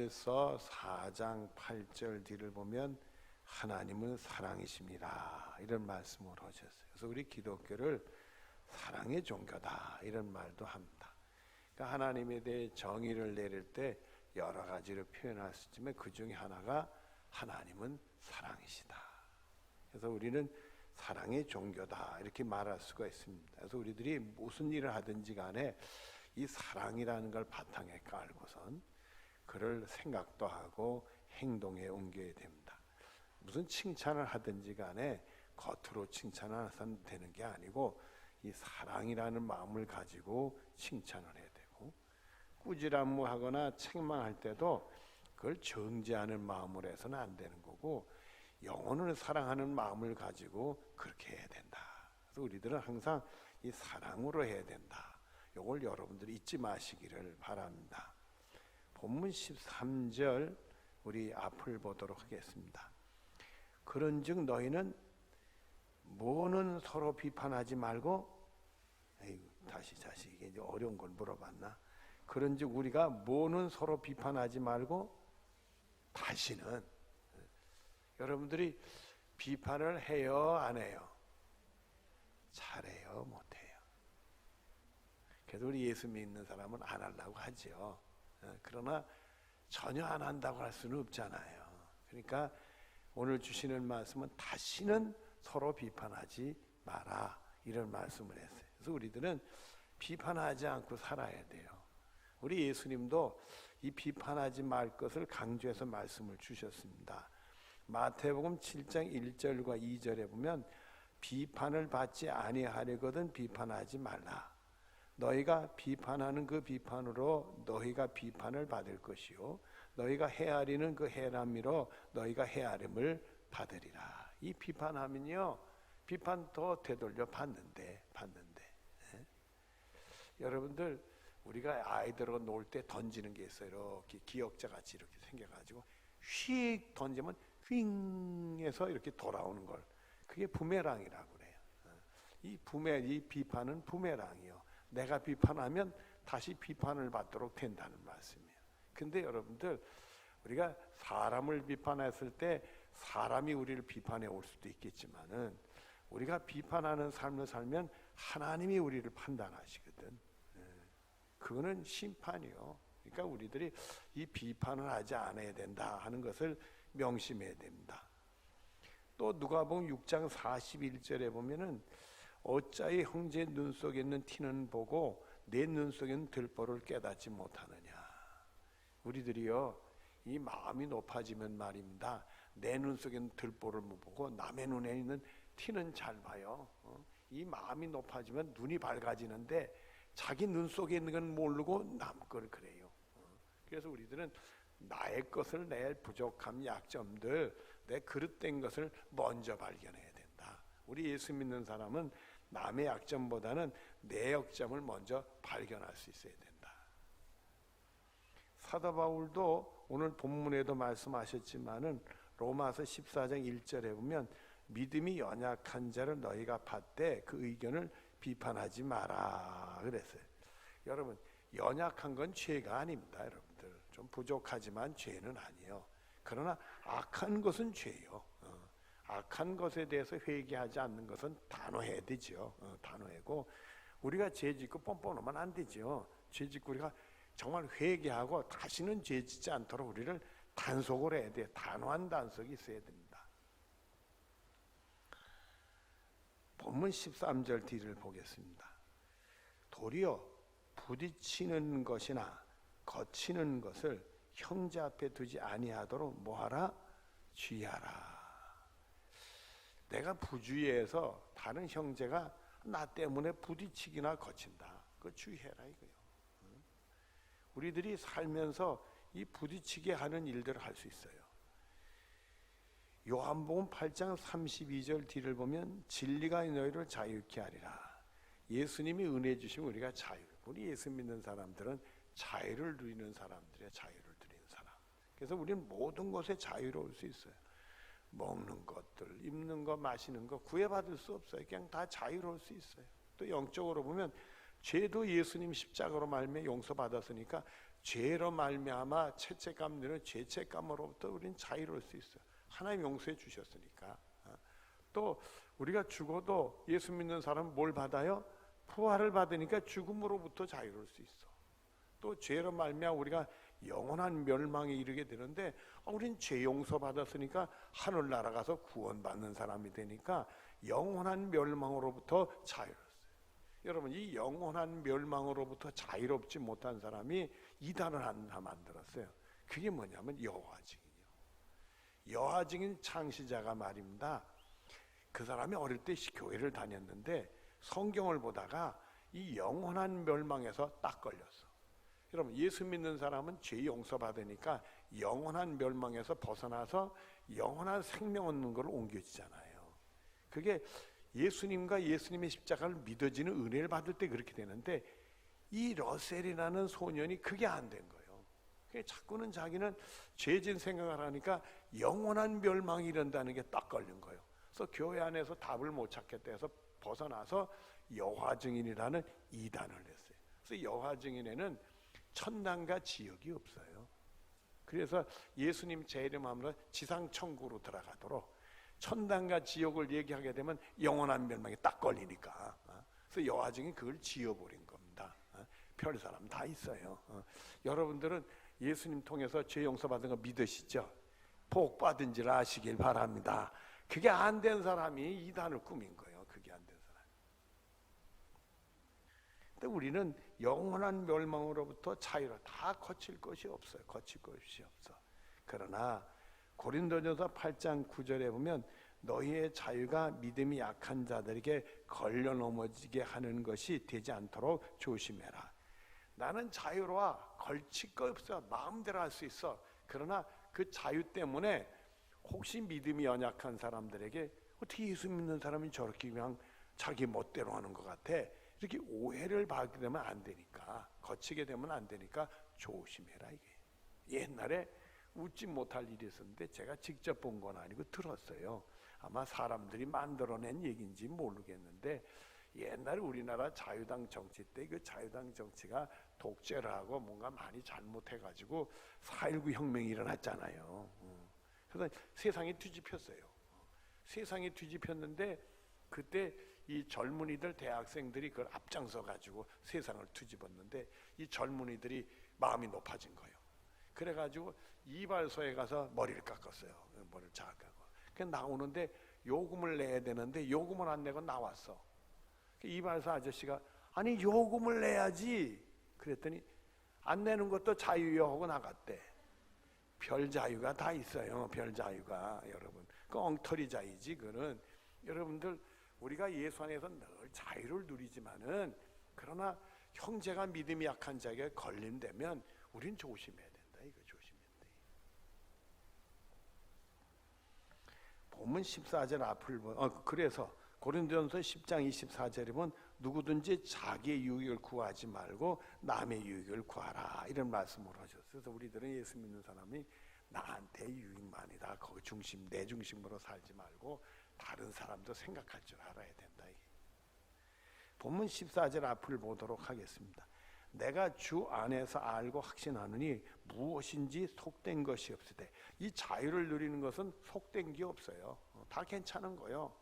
요한일서 4장 8절 뒤를 보면 하나님은 사랑이십니다 이런 말씀을 하셨어요. 그래서 우리 기독교를 사랑의 종교다 이런 말도 합니다. 그러니까 하나님에 대해 정의를 내릴 때 여러 가지로 표현할 수 있지만 그 중에 하나가 하나님은 사랑이시다. 그래서 우리는 사랑의 종교다 이렇게 말할 수가 있습니다. 그래서 우리들이 무슨 일을 하든지 간에 이 사랑이라는 걸 바탕에 깔고선 그를 생각도 하고 행동에 옮겨야 됩니다. 무슨 칭찬을 하든지 간에 겉으로 칭찬을 해서는 되는 게 아니고 이 사랑이라는 마음을 가지고 칭찬을 해야 되고, 꾸지람무하거나 책망할 때도 그걸 정죄하는 마음으로 해서는 안 되는 거고 영혼을 사랑하는 마음을 가지고 그렇게 해야 된다. 그래서 우리들은 항상 이 사랑으로 해야 된다. 이걸 여러분들이 잊지 마시기를 바랍니다. 본문 13절 우리 앞을 보도록 하겠습니다. 그런즉 너희는 뭐는 서로 비판하지 말고, 다시 이게 이제 어려운 걸 물어봤나? 그런즉 우리가 뭐는 서로 비판하지 말고 다시는, 여러분들이 비판을 해요 안 해요? 잘해요 못해요? 그래서 우리 예수 믿는 사람은 안 하려고 하죠. 그러나 전혀 안 한다고 할 수는 없잖아요. 그러니까 오늘 주시는 말씀은 다시는 서로 비판하지 마라 이런 말씀을 했어요. 그래서 우리들은 비판하지 않고 살아야 돼요. 우리 예수님도 이 비판하지 말 것을 강조해서 말씀을 주셨습니다. 마태복음 7장 1절과 2절에 보면 비판을 받지 아니하려거든 비판하지 말라. 너희가 비판하는 그 비판으로 너희가 비판을 받을 것이요 너희가 헤아리는 그 헤아림으로 너희가 헤아림을 받으리라. 이 비판하면요 비판 더 되돌려 받는데 여러분들 우리가 아이들하고 놀 때 던지는 게 있어요. 이렇게 기역자 같이 이렇게 생겨가지고 휙 던지면 휙해서 이렇게 돌아오는 걸, 그게 부메랑이라고 그래요. 이 비판은 부메랑이요. 내가 비판하면 다시 비판을 받도록 된다는 말씀이에요. 근데 여러분들 우리가 사람을 비판했을 때 사람이 우리를 비판해 올 수도 있겠지만은 우리가 비판하는 삶을 살면 하나님이 우리를 판단하시거든. 그거는 심판이요. 그러니까 우리들이 이 비판을 하지 않아야 된다 하는 것을 명심해야 됩니다. 또 누가복음 6장 41절에 보면은 어찌하여 형제 눈 속에 있는 티는 보고 내 눈 속에 있는 들보를 깨닫지 못하느냐. 우리들이요 이 마음이 높아지면 말입니다. 내 눈 속에 있는 들보를 못 보고 남의 눈에 있는 티는 잘 봐요. 이 마음이 높아지면 눈이 밝아지는데 자기 눈 속에 있는 건 모르고 남 걸 그래요. 그래서 우리들은 나의 것을, 내 부족함, 약점들, 내 그릇된 것을 먼저 발견해야 된다. 우리 예수 믿는 사람은 남의 약점보다는 내 약점을 먼저 발견할 수 있어야 된다. 사도 바울도 오늘 본문에도 말씀하셨지만은 로마서 14장 1절에 보면 믿음이 연약한 자를 너희가 받되 그 의견을 비판하지 마라 그랬어요. 여러분 연약한 건 죄가 아닙니다. 여러분들 좀 부족하지만 죄는 아니에요. 그러나 악한 것은 죄요. 악한 것에 대해서 회개하지 않는 것은 단호해야 되죠. 단호하고 우리가 죄 짓고 뻔뻔하면 안 되죠. 죄 짓고 우리가 정말 회개하고 다시는 죄 짓지 않도록 우리를 단속을 해야 돼요. 단호한 단속이 있어야 됩니다. 본문 13절 뒤를 보겠습니다. 도리어 부딪히는 것이나 거치는 것을 형제 앞에 두지 아니하도록 뭐하라? 주의하라. 내가 부주의해서 다른 형제가 나 때문에 부딪히기나 거친다. 그거 주의해라 이거요. 우리들이 살면서 이 부딪히게 하는 일들을 할 수 있어요. 요한복음 8장 32절 뒤를 보면 진리가 너희를 자유케 하리라. 예수님이 은혜 주시면 우리가 자유. 우리 예수 믿는 사람들은 자유를 누리는 사람들이야. 자유를 누리는 사람. 그래서 우리는 모든 것에 자유로울 수 있어요. 먹는 것들, 입는 것, 마시는 것 구애받을 수 없어요. 그냥 다 자유로울 수 있어요. 또 영적으로 보면 죄도 예수님 십자가로 말미암아 용서받았으니까 죄로 말미암아 죄책감 드는 죄책감으로부터 우리는 자유로울 수 있어요. 하나님 용서해 주셨으니까. 또 우리가 죽어도 예수 믿는 사람은 뭘 받아요? 부활을 받으니까 죽음으로부터 자유로울 수 있어. 또 죄로 말미암아 우리가 영원한 멸망에 이르게 되는데 우리는 죄 용서 받았으니까 하늘나라 가서 구원받는 사람이 되니까 영원한 멸망으로부터 자유로웠어요. 여러분, 이 영원한 멸망으로부터 자유롭지 못한 사람이 이단을 하나 만들었어요. 그게 뭐냐면 여호와 증인이요. 여호와 증인 창시자가 말입니다. 그 사람이 어릴 때 교회를 다녔는데 성경을 보다가 이 영원한 멸망에서 딱 걸렸어. 여러분, 예수 믿는 사람은 죄 용서 받으니까 영원한 멸망에서 벗어나서 영원한 생명 얻는 걸 옮겨지잖아요. 그게 예수님과 예수님의 십자가를 믿어지는 은혜를 받을 때 그렇게 되는데 이 러셀이라는 소년이 그게 안 된 거예요. 자꾸는 자기는 죄진 생각을 하니까 영원한 멸망이 이른다는 게 딱 걸린 거예요. 그래서 교회 안에서 답을 못 찾겠다 해서 벗어나서 여호와 증인이라는 이단을 냈어요. 그래서 여호와 증인에는 천당과 지옥이 없어요. 그래서 예수님 제 이름하면 지상 천국으로 들어가도록 천당과 지옥을 얘기하게 되면 영원한 멸망에 딱 걸리니까. 그래서 여호와 증인 그걸 지어버린 겁니다. 별 사람 다 있어요. 여러분들은 예수님 통해서 죄 용서받은 거 믿으시죠? 복 받은 줄 아시길 바랍니다. 그게 안 된 사람이 이단을 꾸민 거예요. 그게 안 된 사람. 근데 우리는 영원한 멸망으로부터 자유로 다 거칠 것이 없어요. 거칠 것이 없어. 그러나 고린도전서 8장 9절에 보면 너희의 자유가 믿음이 약한 자들에게 걸려 넘어지게 하는 것이 되지 않도록 조심해라. 나는 자유로워. 걸칠 거 없어. 마음대로 할 수 있어. 그러나 그 자유 때문에 혹시 믿음이 연약한 사람들에게 어떻게 예수 믿는 사람이 저렇게 그냥 자기 멋대로 하는 것 같아. 이렇게 오해를 받게 되면 안 되니까, 거치게 되면 안 되니까 조심해라 이게. 옛날에 웃지 못할 일이 있었는데 제가 직접 본 건 아니고 들었어요. 아마 사람들이 만들어낸 얘기인지 모르겠는데 옛날에 우리나라 자유당 정치 때 그 자유당 정치가 독재를 하고 뭔가 많이 잘못해가지고 4.19 혁명이 일어났잖아요. 그래서 세상이 뒤집혔어요. 세상이 뒤집혔는데 그때 이 젊은이들 대학생들이 그걸 앞장서 가지고 세상을 뒤집었는데 이 젊은이들이 마음이 높아진 거예요. 그래가지고 이발소에 가서 머리를 깎았어요. 머리를 자르고. 그 나오는데 요금을 내야 되는데 요금을 안 내고 나왔어. 이발소 아저씨가 아니 요금을 내야지. 그랬더니 안 내는 것도 자유요 하고 나갔대. 별 자유가 다 있어요. 별 자유가 여러분. 그 엉터리 자유지. 그는 여러분들 우리가 예수 안에서 늘 자유를 누리지만은 그러나 형제가 믿음이 약한 자에게 걸린다면 우린 조심해야 된다. 이거 조심해야 돼. 본문 14절 앞을 그래서 고린도전서 10장 24절에 보면 누구든지 자기의 유익을 구하지 말고 남의 유익을 구하라 이런 말씀을 하셨어요. 그래서 우리들은 예수 믿는 사람이 나한테 유익만이다. 거기 중심, 내 중심으로 살지 말고 다른 사람도 생각할 줄 알아야 된다. 본문 14절 앞을 보도록 하겠습니다. 내가 주 안에서 알고 확신하느니 무엇인지 속된 것이 없으되. 이 자유를 누리는 것은 속된 게 없어요. 다 괜찮은 거예요.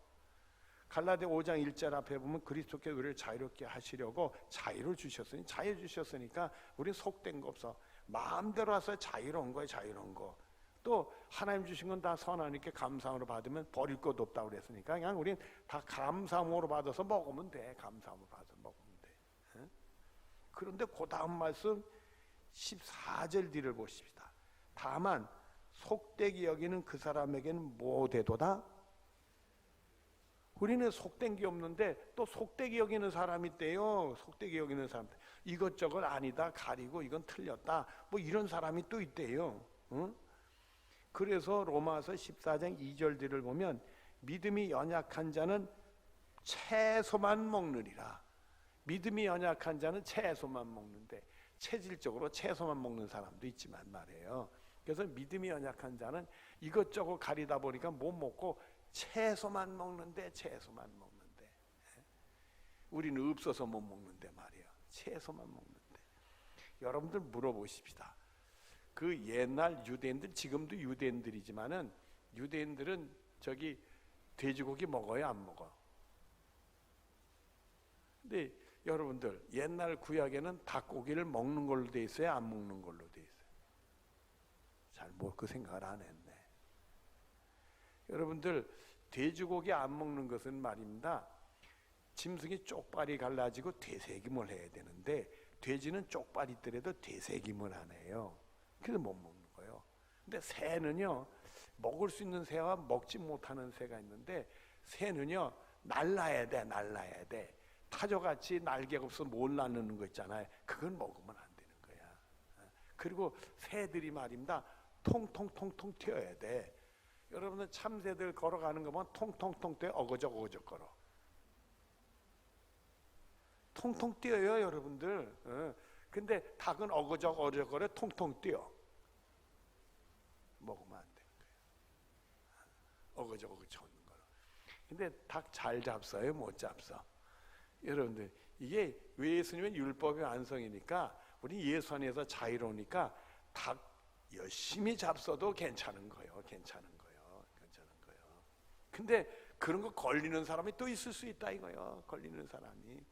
갈라디아 5장 1절 앞에 보면 그리스도께 우리를 자유롭게 하시려고 자유를 주셨으니 자유 주셨으니까 우리 속된 거 없어. 마음대로 와서 자유로운 거예요. 자유로운 거. 또 하나님 주신 건 다 선하니까 감사함으로 받으면 버릴 것도 없다고 그랬으니까 그냥 우린 다 감사함으로 받아서 먹으면 돼. 감사함으로 받아서 먹으면 돼. 그런데 그 다음 말씀 14절 뒤를 보십시다. 다만 속되게 여기는 그 사람에게는 뭐되도다? 우리는 속된 게 없는데 또 속되게 여기는 사람이 있대요. 속되게 여기는 사람. 이것저것 아니다 가리고 이건 틀렸다. 뭐 이런 사람이 또 있대요. 응? 그래서 로마서 14장 2절 뒤를 보면 믿음이 연약한 자는 채소만 먹느니라. 믿음이 연약한 자는 채소만 먹는데 체질적으로 채소만 먹는 사람도 있지만 말이에요. 그래서 믿음이 연약한 자는 이것저것 가리다 보니까 못 먹고 채소만 먹는데 채소만 먹는데 우리는 없어서 못 먹는데 말이에요. 채소만 먹는데 여러분들 물어보십시다. 그 옛날 유대인들, 지금도 유대인들이지만은 유대인들은 저기 돼지고기 먹어요, 안 먹어? 근데 여러분들 옛날 구약에는 닭고기를 먹는 걸로 돼 있어요, 안 먹는 걸로 돼 있어요? 잘 뭐 그 생각을 안 했네. 여러분들 돼지고기 안 먹는 것은 말입니다. 짐승이 쪽발이 갈라지고 되새김을 해야 되는데 돼지는 쪽발이 있더라도 되새김을 안 해요. 그래서 못 먹는 거예요. 근데 새는요, 먹을 수 있는 새와 먹지 못하는 새가 있는데 새는요 날라야 돼, 날라야 돼. 타조같이 날개가 없어 못 날는 거 있잖아요. 그건 먹으면 안 되는 거야. 그리고 새들이 말입니다, 통통통통 튀어야 돼. 여러분은 참새들 걸어가는 거 보면 통통통 뛰어, 어거적 어거적 걸어. 통통 뛰어요, 여러분들. 근데 닭은 어거적 어거적 걸어, 통통 뛰어. 먹으면 안 되는 거예요. 어거적 어거적 하는 거로. 근데 닭 잘 잡숴요, 못 잡숴? 여러분들 이게 예수님의 율법의 완성이니까 우리 예수 안에서 자유로우니까 닭 열심히 잡숴도 괜찮은 거예요. 괜찮은 거예요. 괜찮은 거예요. 근데 그런 거 걸리는 사람이 또 있을 수 있다 이거요. 걸리는 사람이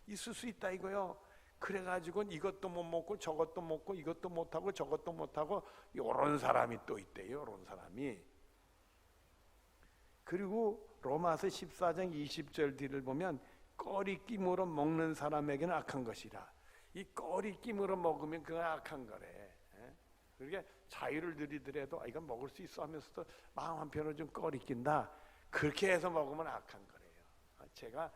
있을 수 있다 이거요. 그래가지고 이것도 못 먹고 저것도 먹고 이것도 못하고 저것도 못하고 요런 사람이 또 있대요. 요런 사람이. 그리고 로마서 14장 20절 뒤를 보면 꺼리낌으로 먹는 사람에게는 악한 것이라. 이 꺼리낌으로 먹으면 그건 악한 거래. 그러니까 자유를 누리더라도 이건 먹을 수 있어 하면서도 마음 한편으로 좀 꺼리낀다. 그렇게 해서 먹으면 악한 거래요. 제가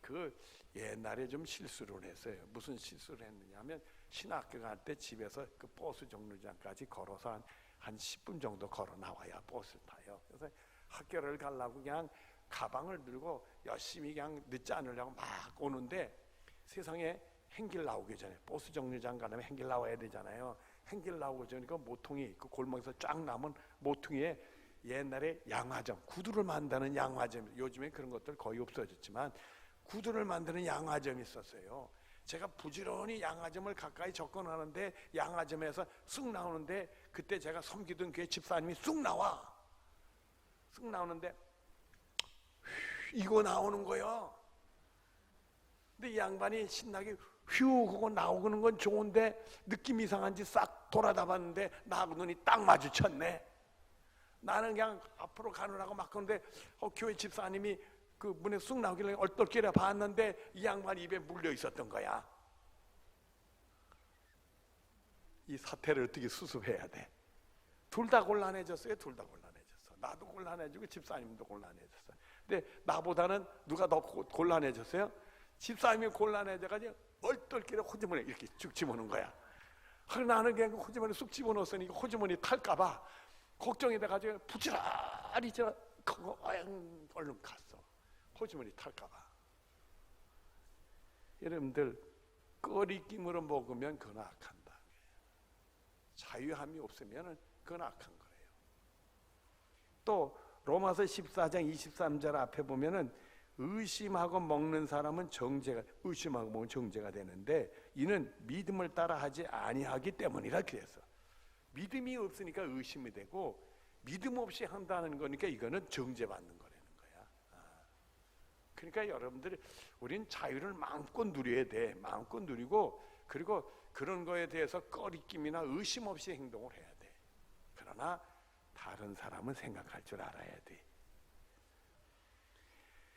그 옛날에 좀 실수를 했어요. 무슨 실수를 했느냐면 신학교 갈 때 집에서 그 버스 정류장까지 걸어서 한 10분 정도 걸어 나와야 버스를 타요. 그래서 학교를 가려고 그냥 가방을 들고 열심히 그냥 늦지 않으려고 막 오는데 세상에 행길 나오기 전에 버스 정류장 가려면 행길 나와야 되잖아요. 행길 나오기 전에 그 모퉁이 그 골목에서 쫙 남은 모퉁이에 옛날에 양화점, 구두를 만드는 양화점, 요즘에 그런 것들 거의 없어졌지만 구두를 만드는 양화점이 있었어요. 제가 부지런히 양화점을 가까이 접근하는데 양화점에서 쑥 나오는데 그때 제가 섬기던 교회 집사님이 쑥 나오는데 이거 나오는 거요. 근데 이 양반이 신나게 휴 그거 나오는 건 좋은데 느낌 이상한지 싹 돌아다 봤는데 나하고 눈이 딱 마주쳤네. 나는 그냥 앞으로 가느라고 막 그런데 교회 집사님이 그 문에 쑥 나오길래 얼떨결에 봤는데 이 양반 입에 물려 있었던 거야. 이 사태를 어떻게 수습해야 돼? 둘 다 곤란해졌어요. 둘 다 곤란해졌어. 나도 곤란해지고 집사님도 곤란해졌어. 근데 나보다는 누가 더 곤란해졌어요? 집사님이 곤란해져가지고 얼떨결에 호주머니에 이렇게 쭉 집어넣은 거야. 나는 그냥 호주머니에 쑥 집어넣었으니 호주머니 탈까봐 걱정이 돼가지고 부지런히 그거 얼른 갔어. 호주머니 탈까봐. 여러분들 꺼리낌으로 먹으면 그건 악한다. 자유함이 없으면 그건 악한 거예요. 또 로마서 14장 23절 앞에 보면은 의심하고 먹는 사람은 의심하고 먹으면 정죄가 되는데 이는 믿음을 따라 하지 아니하기 때문이라 그랬어. 믿음이 없으니까 의심이 되고 믿음 없이 한다는 거니까 이거는 정죄받는 거라는 거야. 그러니까 여러분들이 우리는 자유를 마음껏 누려야 돼. 마음껏 누리고 그리고 그런 거에 대해서 꺼리낌이나 의심 없이 행동을 해야 돼. 그러나 다른 사람은 생각할 줄 알아야 돼.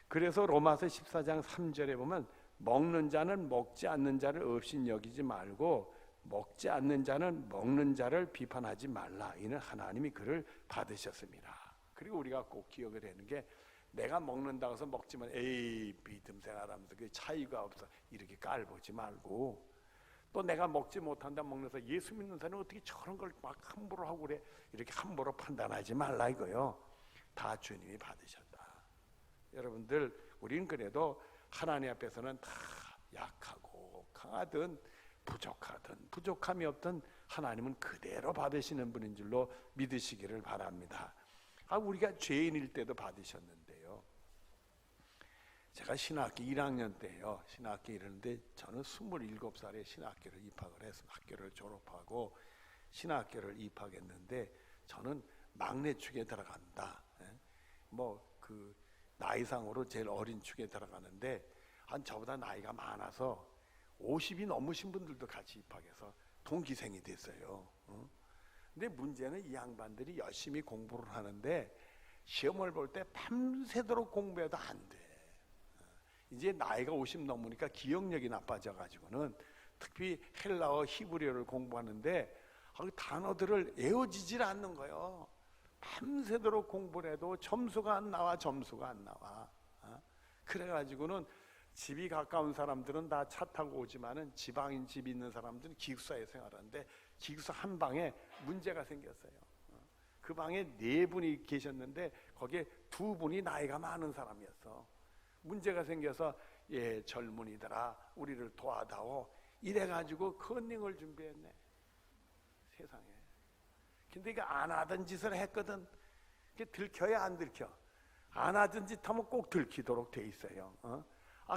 그래서 로마서 14장 3절에 보면 먹는 자는 먹지 않는 자를 없인 여기지 말고 먹지 않는 자는 먹는 자를 비판하지 말라. 이는 하나님이 그를 받으셨습니다. 그리고 우리가 꼭 기억을 하는 게 내가 먹는다고 해서 먹지만 에이 믿음 생활하면서 그 차이가 없어 이렇게 깔보지 말고 또 내가 먹지 못한다 먹면서 예수 믿는 사람은 어떻게 저런 걸 막 함부로 하고 그래 이렇게 함부로 판단하지 말라 이거요. 다 주님이 받으셨다. 여러분들 우리는 그래도 하나님 앞에서는 다 약하고 강하든 부족하든 부족함이 없든 하나님은 그대로 받으시는 분인 줄로 믿으시기를 바랍니다. 우리가 죄인일 때도 받으셨는데요. 제가 신학교 1학년 때요. 신학교 이러는데 저는 27살에 신학교를 입학을 해서 학교를 졸업하고 신학교를 입학했는데 저는 막내 축에 들어간다. 뭐 그 나이상으로 제일 어린 축에 들어가는데 한 저보다 나이가 많아서 50이 넘으신 분들도 같이 입학해서 동기생이 됐어요. 근데 문제는 이 양반들이 열심히 공부를 하는데 시험을 볼 때 밤새도록 공부해도 안 돼. 이제 나이가 50 넘으니까 기억력이 나빠져 가지고는 특히 헬라어 히브리어를 공부하는데 단어들을 외워지질 않는 거예요. 밤새도록 공부를 해도 점수가 안 나와. 그래가지고는 집이 가까운 사람들은 다 차 타고 오지만은 지방인 집 있는 사람들은 기숙사에 생활하는데 기숙사 한 방에 문제가 생겼어요. 그 방에 4분이 계셨는데 거기에 2분이 나이가 많은 사람이었어. 문제가 생겨서 젊은이들아 우리를 도와다오 이래가지고 컨닝을 준비했네. 세상에. 근데 이게 안 하던 짓을 했거든. 이게 들켜야 안 들켜. 안 하던 짓 하면 꼭 들키도록 돼 있어요.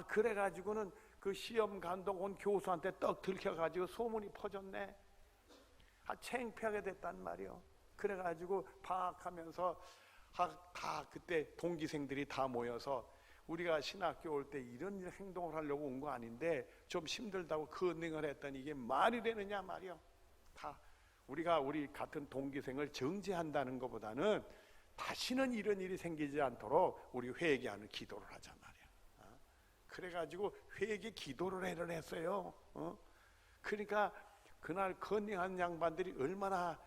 그래가지고는 그 시험 감독 온 교수한테 떡 들켜가지고 소문이 퍼졌네. 창피하게 됐단 말이요. 그래가지고 방학하면서 다 그때 동기생들이 다 모여서 우리가 신학교 올 때 이런 행동을 하려고 온 거 아닌데 좀 힘들다고 컨닝을 했더니 이게 말이 되느냐 말이요. 다 우리가 우리 같은 동기생을 정죄한다는 것보다는 다시는 이런 일이 생기지 않도록 우리 회개하는 기도를 하자 말이야. 그래가지고 회개 기도를 했어요. 그러니까 그날 컨닝한 양반들이 얼마나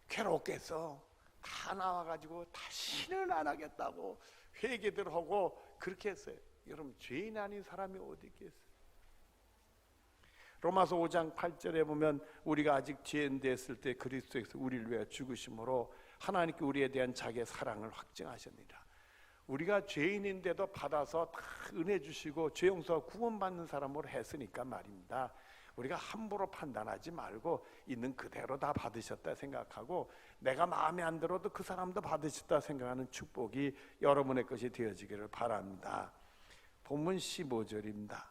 괴롭겠어. 다 나와가지고 다시는 안 하겠다고 회개들 하고 그렇게 했어요. 여러분 죄인 아닌 사람이 어디 있겠어요? 로마서 5장 8절에 보면 우리가 아직 죄인 됐을 때 그리스도께서 우리를 위해 죽으심으로 하나님께 우리에 대한 자기의 사랑을 확증하셨느니라. 우리가 죄인인데도 받아서 다 은혜 주시고 죄 용서 구원받는 사람으로 했으니까 말입니다. 우리가 함부로 판단하지 말고 있는 그대로 다 받으셨다 생각하고 내가 마음에 안 들어도 그 사람도 받으셨다 생각하는 축복이 여러분의 것이 되어지기를 바랍니다. 본문 15절입니다.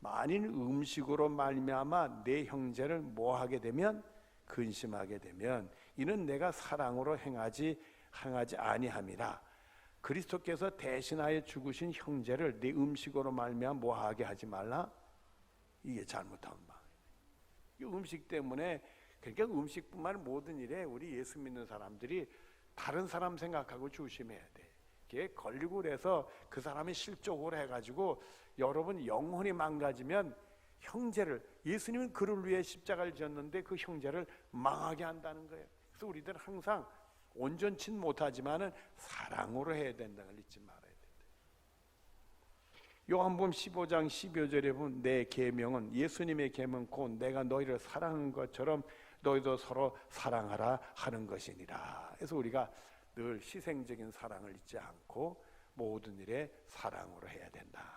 만일 음식으로 말미암아 내 형제를 모하게 되면 근심하게 되면 이는 내가 사랑으로 행하지 아니함이라. 그리스도께서 대신하여 죽으신 형제를 내 음식으로 말미암아 모하게 하지 말라. 이게 잘못한 마음이에요. 음식 때문에 그러니까 음식뿐만 모든 일에 우리 예수 믿는 사람들이 다른 사람 생각하고 조심해야 돼. 이게 걸리고 그래서 그 사람이 실족을 해가지고 여러분 영혼이 망가지면 형제를 예수님은 그를 위해 십자가를 지었는데 그 형제를 망하게 한다는 거예요. 그래서 우리들은 항상 온전치는 못하지만은 사랑으로 해야 된다는 걸 잊지 말아야 된다. 요한복음 15장 12절에 보면 내 계명은 예수님의 계명 곧 내가 너희를 사랑한 것처럼 너희도 서로 사랑하라 하는 것이니라. 그래서 우리가 늘 희생적인 사랑을 잊지 않고 모든 일에 사랑으로 해야 된다.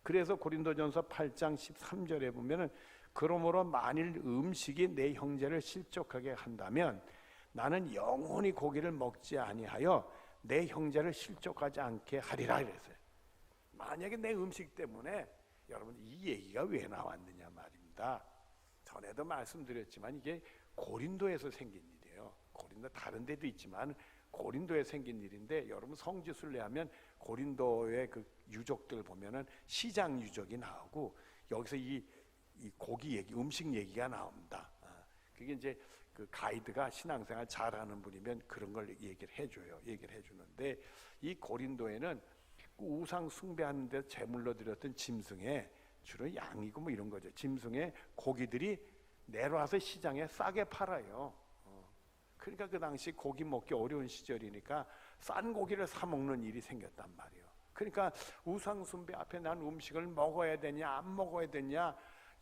그래서 고린도전서 8장 13절에 보면은 그러므로 만일 음식이 내 형제를 실족하게 한다면 나는 영원히 고기를 먹지 아니하여 내 형제를 실족하지 않게 하리라 그랬어요. 만약에 내 음식 때문에 여러분 이 얘기가 왜 나왔느냐 말입니다. 전에도 말씀드렸지만 이게 고린도에서 생긴 일이에요. 고린도 다른 데도 있지만 고린도에 생긴 일인데 여러분 성지순례하면 고린도의 그 유족들 보면은 시장 유족이 나오고 여기서 이 고기 얘기, 음식 얘기가 나옵니다. 그게 이제 그 가이드가 신앙생활 잘하는 분이면 그런 걸 얘기를 해주는데 이 고린도에는 우상 숭배하는 데 제물로 드렸던 짐승에 주로 양이고 뭐 이런 거죠. 짐승의 고기들이 내려와서 시장에 싸게 팔아요. 그러니까 그 당시 고기 먹기 어려운 시절이니까 싼 고기를 사 먹는 일이 생겼단 말이에요. 그러니까 우상 숭배 앞에 난 음식을 먹어야 되냐 안 먹어야 되냐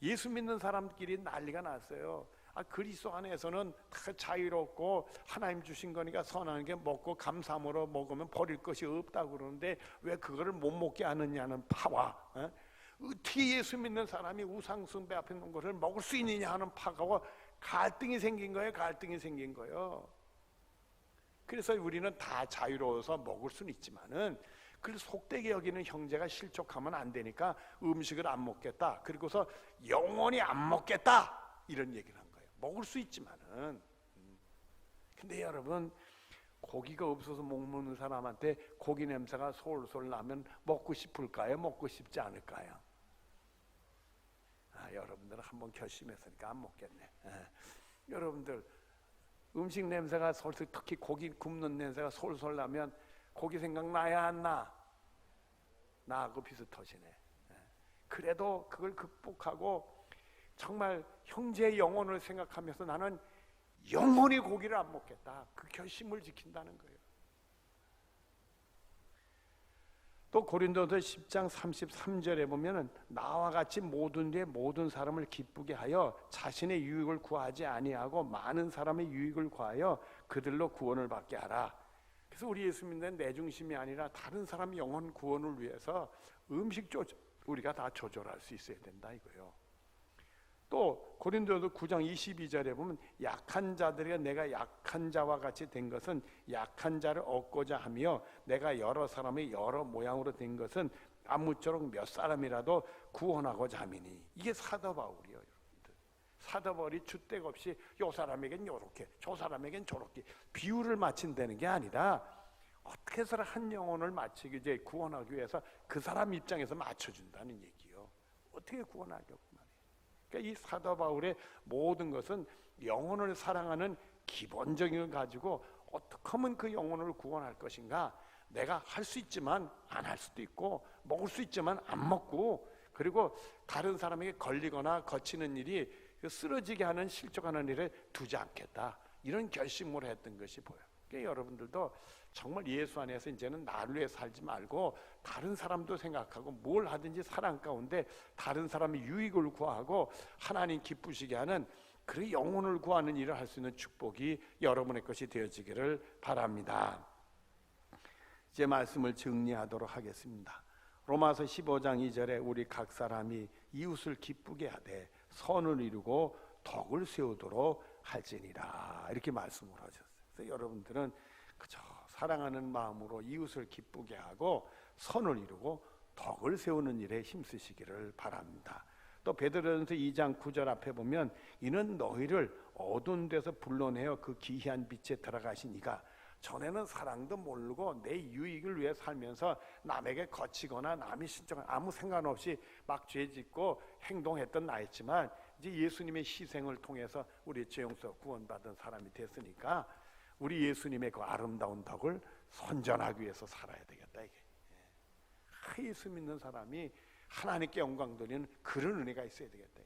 예수 믿는 사람끼리 난리가 났어요. 그리스도 안에서는 다 자유롭고 하나님 주신 거니까 선한 게 먹고 감사함으로 먹으면 버릴 것이 없다고 그러는데 왜 그거를 못 먹게 하느냐는 파와 어떻게 예수 믿는 사람이 우상 숭배 앞에 있는 것을 먹을 수 있느냐 하는 파가 갈등이 생긴 거예요. 그래서 우리는 다 자유로워서 먹을 수는 있지만은 그걸 속되게 여기는 형제가 실족하면 안 되니까 음식을 안 먹겠다. 그리고서 영원히 안 먹겠다. 이런 얘기를 한 거예요. 먹을 수 있지만은. 근데 여러분, 고기가 없어서 못 먹는 사람한테 고기 냄새가 솔솔 나면 먹고 싶을까요? 먹고 싶지 않을까요? 여러분들은 한번 결심했으니까 안 먹겠네. 여러분들 음식 냄새가 솔솔, 특히 고기 굽는 냄새가 솔솔 나면 고기 생각나야 안 나? 나하고 비슷하시네. 그래도 그걸 극복하고 정말 형제의 영혼을 생각하면서 나는 영원히 고기를 안 먹겠다. 그 결심을 지킨다는 거예요. 또 고린도서 10장 33절에 보면은 나와 같이 모든 사람을 기쁘게 하여 자신의 유익을 구하지 아니하고 많은 사람의 유익을 구하여 그들로 구원을 받게 하라. 그래서 우리 예수 믿는 내 중심이 아니라 다른 사람의 영혼 구원을 위해서 음식 우리가 다 조절할 수 있어야 된다 이거예요. 또 고린도서 9장 22절에 보면 약한 자들이 내가 약한 자와 같이 된 것은 약한 자를 얻고자 하며 내가 여러 사람의 여러 모양으로 된 것은 아무쪼록 몇 사람이라도 구원하고자 함이니. 이게 사도 바울이에요. 여러분들. 사도 바울이 주택 없이 요 사람에겐 요렇게 저 사람에겐 저렇게 비율을 맞춘다는 게 아니라 어떻게 해서 한 영혼을 맞추기 이제 구원하기 위해서 그 사람 입장에서 맞춰준다는 얘기요. 어떻게 구원하려고. 그러니까 이 사도 바울의 모든 것은 영혼을 사랑하는 기본적인 걸 가지고 어떻게 하면 그 영혼을 구원할 것인가. 내가 할 수 있지만 안 할 수도 있고 먹을 수 있지만 안 먹고 그리고 다른 사람에게 걸리거나 거치는 일이 쓰러지게 하는 실족하는 일에 두지 않겠다. 이런 결심을 했던 것이 보여요. 그러니까 여러분들도 정말 예수 안에서 이제는 나를 위해 살지 말고 다른 사람도 생각하고 뭘 하든지 사랑 가운데 다른 사람의 유익을 구하고 하나님 기쁘시게 하는 그 영혼을 구하는 일을 할 수 있는 축복이 여러분의 것이 되어지기를 바랍니다. 이제 말씀을 정리하도록 하겠습니다. 로마서 15장 2절에 우리 각 사람이 이웃을 기쁘게 하되 선을 이루고 덕을 세우도록 할지니라. 이렇게 말씀을 하셨어요. 그래서 여러분들은 그저 사랑하는 마음으로 이웃을 기쁘게 하고 선을 이루고 덕을 세우는 일에 힘쓰시기를 바랍니다. 또 베드로전서 2장 9절 앞에 보면 이는 너희를 어두운 데서 불러내어 그 기이한 빛에 들어가신 이가 전에는 사랑도 모르고 내 유익을 위해 살면서 남에게 거치거나 남이 신청 아무 상관없이 막 죄짓고 행동했던 나였지만 이제 예수님의 희생을 통해서 우리 죄 용서 구원받은 사람이 됐으니까 우리 예수님의 그 아름다운 덕을 선전하기 위해서 살아야 되겠다 이게. 예수 믿는 사람이 하나님께 영광 돌리는 그런 은혜가 있어야 되겠다.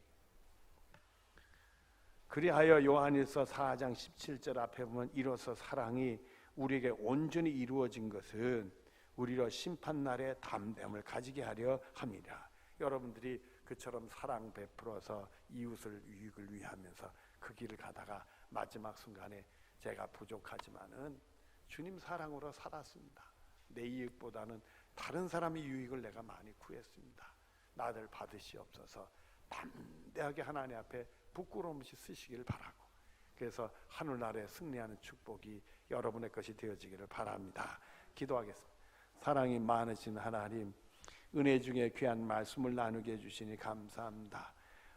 그리하여 요한일서 4장 17절 앞에 보면 이로써 사랑이 우리에게 온전히 이루어진 것은 우리로 심판날에 담대함을 가지게 하려 함이라. 여러분들이 그처럼 사랑 베풀어서 이웃을 유익을 위하면서 그 길을 가다가 마지막 순간에 제가 부족하지만은 주님 사랑으로 살았습니다. 내 이익보다는 다른 사람의 유익을 내가 많이 구했습니다. 나를 받으시옵소서. 담대하게 하나님 앞에 부끄러움 없이 쓰시기를 바라고, 그래서 하늘나라에 승리하는 축복이 여러분의 것이 되어지기를 바랍니다. 기도하겠습니다. 사랑이 많으신 하나님, 은혜 중에 귀한 말씀을 나누게 해주시니 감사합니다.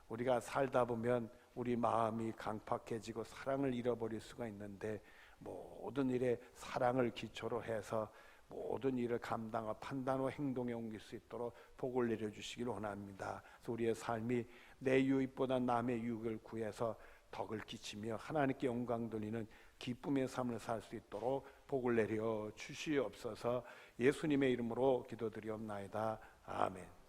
우리가 살다 보면 우리 마음이 강팍해지고 사랑을 잃어버릴 수가 있는데 모든 일에 사랑을 기초로 해서 모든 일을 감당하고 판단하고 행동에 옮길 수 있도록 복을 내려주시기를 원합니다. 그래서 우리의 삶이 내 유익보다 남의 유익을 구해서 덕을 끼치며 하나님께 영광 돌리는 기쁨의 삶을 살 수 있도록 복을 내려 주시옵소서. 예수님의 이름으로 기도드리옵나이다. 아멘.